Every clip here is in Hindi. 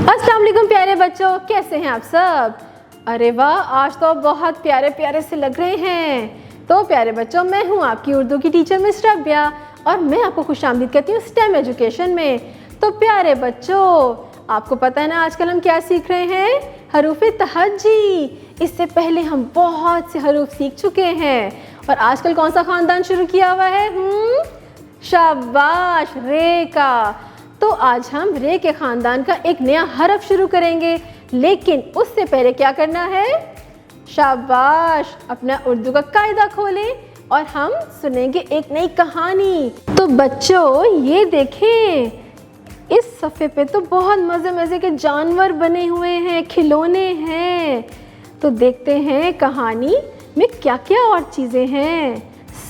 अस्सलाम वालेकुम प्यारे बच्चों, कैसे हैं आप सब। अरे वाह, आज तो आप बहुत प्यारे प्यारे से लग रहे हैं। तो प्यारे बच्चों, मैं हूं आपकी उर्दू की टीचर मिस रबिया और मैं आपको खुशामदीद कहती हूँ स्टेम एजुकेशन में। तो प्यारे बच्चों, आपको पता है ना आजकल हम क्या सीख रहे हैं, हरूफ तहज्जी। इससे पहले हम बहुत से हरूफ सीख चुके हैं और आजकल कौन सा ख़ानदान शुरू किया हुआ है, शाबाश, रे का। तो आज हम रे के ख़ानदान का एक नया हरफ शुरू करेंगे, लेकिन उससे पहले क्या करना है, शाबाश, अपना उर्दू का कायदा खोलें और हम सुनेंगे एक नई कहानी। तो बच्चों ये देखें, इस सफ़े पे तो बहुत मज़े मज़े के जानवर बने हुए हैं, खिलौने हैं। तो देखते हैं कहानी में क्या क्या और चीज़ें हैं।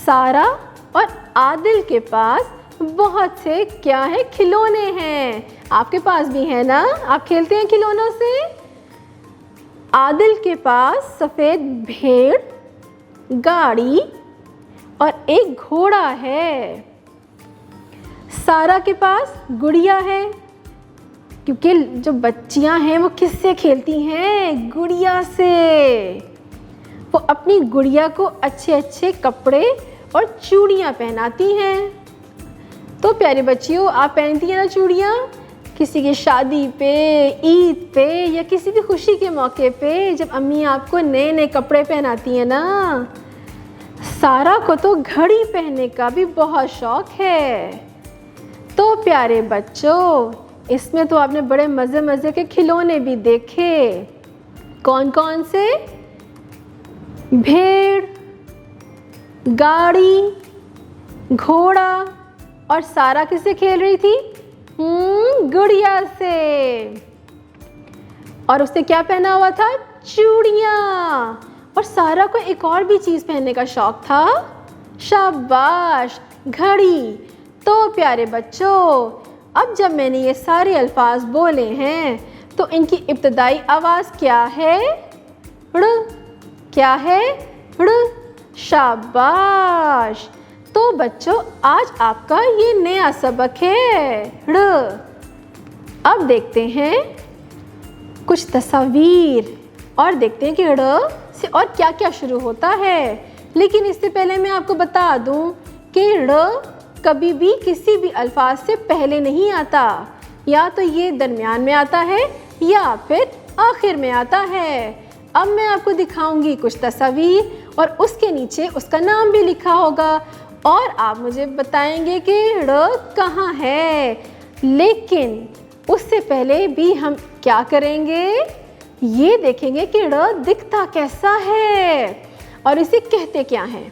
सारा और आदिल के पास बहुत से क्या है, खिलौने हैं। आपके पास भी है ना, आप खेलते हैं खिलौनों से। आदिल के पास सफ़ेद भेड़, गाड़ी और एक घोड़ा है। सारा के पास गुड़िया है, क्योंकि जो बच्चियां हैं वो किससे खेलती हैं, गुड़िया से। वो अपनी गुड़िया को अच्छे अच्छे कपड़े और चूड़ियाँ पहनाती हैं। तो प्यारे बच्चियों, आप पहनती हैं ना चूड़ियाँ, किसी की शादी पे, ईद पे या किसी भी खुशी के मौके पे, जब अम्मी आपको नए नए कपड़े पहनाती हैं ना। सारा को तो घड़ी पहनने का भी बहुत शौक है। तो प्यारे बच्चों, इसमें तो आपने बड़े मज़े मज़े के खिलौने भी देखे। कौन कौन से, भेड़, गाड़ी, घोड़ा, और सारा किससे खेल रही थी, गुड़िया से। और उसने क्या पहना हुआ था, चूड़ियाँ। और सारा को एक और भी चीज़ पहनने का शौक था, शाबाश, घड़ी। तो प्यारे बच्चों, अब जब मैंने ये सारे अल्फाज बोले हैं तो इनकी इब्तदाई आवाज़ क्या है, ड़। क्या है, ड़। शाबाश। तो बच्चों, आज आपका ये नया सबक है, ड़। अब देखते हैं कुछ तस्वीर और देखते हैं कि ड़ से और क्या क्या शुरू होता है। लेकिन इससे पहले मैं आपको बता दूं कि ड़ कभी भी किसी भी अल्फाज से पहले नहीं आता, या तो ये दरमियान में आता है या फिर आखिर में आता है। अब मैं आपको दिखाऊंगी कुछ तस्वीर और उसके नीचे उसका नाम भी लिखा होगा और आप मुझे बताएंगे कि ड़ कहाँ है। लेकिन उससे पहले भी हम क्या करेंगे, ये देखेंगे कि ड़ दिखता कैसा है और इसे कहते क्या हैं।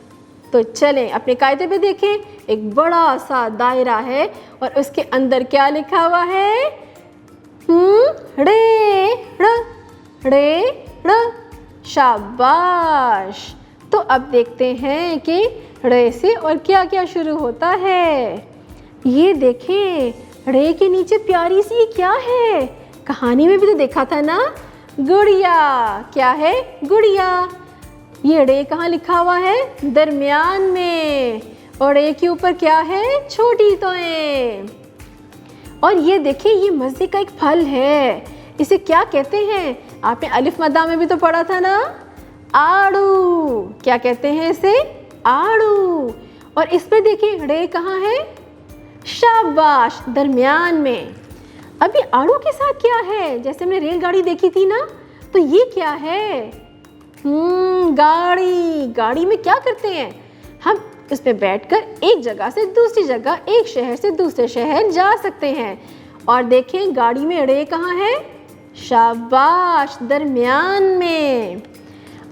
तो चलें अपने कायदे पे देखें। एक बड़ा सा दायरा है और उसके अंदर क्या लिखा हुआ है, रे, ड़, रे, ड़। शाबाश। तो अब देखते हैं कि रे से और क्या क्या शुरू होता है। ये देखें, रे के नीचे प्यारी सी क्या है, कहानी में भी तो देखा था ना, गुड़िया। क्या है, गुड़िया। ये रे कहाँ लिखा हुआ है, दरमियान में, और रे के ऊपर क्या है, छोटी तोएं। और ये देखिए, ये मज़े का एक फल है, इसे क्या कहते हैं, आपने अलिफ मद्दा में भी तो पढ़ा था ना, आड़ू। क्या कहते हैं इसे, आड़ू। और इस पर देखिए रे कहाँ है, शाबाश, दरमियान में। अभी आड़ू के साथ क्या है, जैसे हमने रेलगाड़ी देखी थी ना, तो ये क्या है, गाड़ी। गाड़ी में क्या करते हैं, हम इस पे बैठकर एक जगह से दूसरी जगह, एक शहर से दूसरे शहर जा सकते हैं। और देखें गाड़ी में रे कहाँ है, शाबाश, दरमियान में।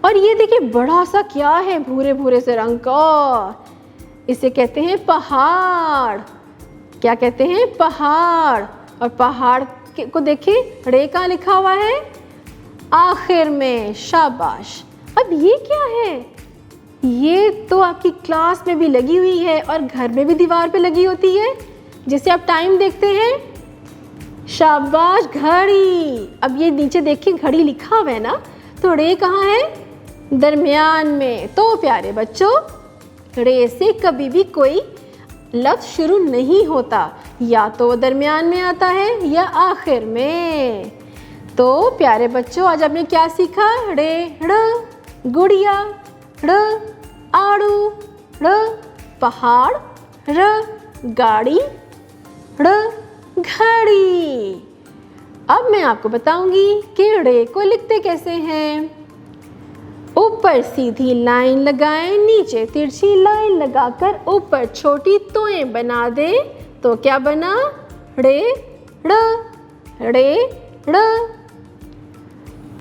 और ये देखिए बड़ा सा क्या है, भूरे भूरे से रंग का, इसे कहते हैं पहाड़। क्या कहते हैं, पहाड़। और पहाड़ को देखिए रे कहाँ लिखा हुआ है, आखिर में। शाबाश। अब ये क्या है, ये तो आपकी क्लास में भी लगी हुई है और घर में भी दीवार पे लगी होती है, जिसे आप टाइम देखते हैं। शाबाश, घड़ी। अब ये नीचे देखिए घड़ी लिखा हुआ है ना, तो रे कहाँ है, दरमियान में। तो प्यारे बच्चों, रे से कभी भी कोई लफ्ज़ शुरू नहीं होता, या तो दरमियान में आता है या आखिर में। तो प्यारे बच्चों, आज आपने क्या सीखा? ड़े ड़ गुड़िया, ड़ आड़ू, ड़ पहाड़, र गाड़ी, ड़ घड़ी। अब मैं आपको बताऊंगी कि ड़े को लिखते कैसे हैं। ऊपर सीधी लाइन लगाएं, नीचे तिरछी लाइन लगाकर ऊपर छोटी तोएं बना दें तो क्या बना? ड़े ड़, ड़े ड़।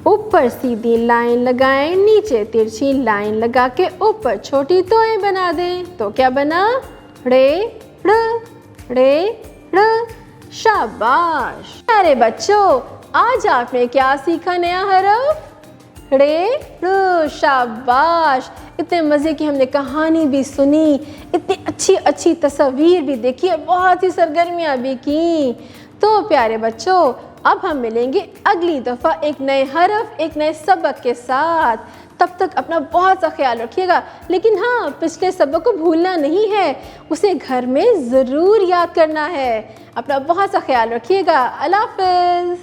ऊपर सीधी लाइन लगाएं, नीचे तिरछी लाइन लगा के ऊपर छोटी तोएं बना दें तो क्या बना? ड़े ड़, ड़े ड़। शाबाश। प्यारे बच्चों, आज आपने क्या सीखा नया हरफ? ड़े ड़। शाबाश। इतने मज़े की हमने कहानी भी सुनी, इतनी अच्छी अच्छी तस्वीर भी देखी और बहुत ही सरगर्मियाँ भी की। तो प्यारे बच्चों, अब हम मिलेंगे अगली दफ़ा एक नए हरफ, एक नए सबक के साथ। तब तक अपना बहुत सा ख्याल रखिएगा, लेकिन हाँ, पिछले सबक को भूलना नहीं है, उसे घर में ज़रूर याद करना है। अपना बहुत सा ख्याल रखिएगा। अल्लाह हाफ़िज़।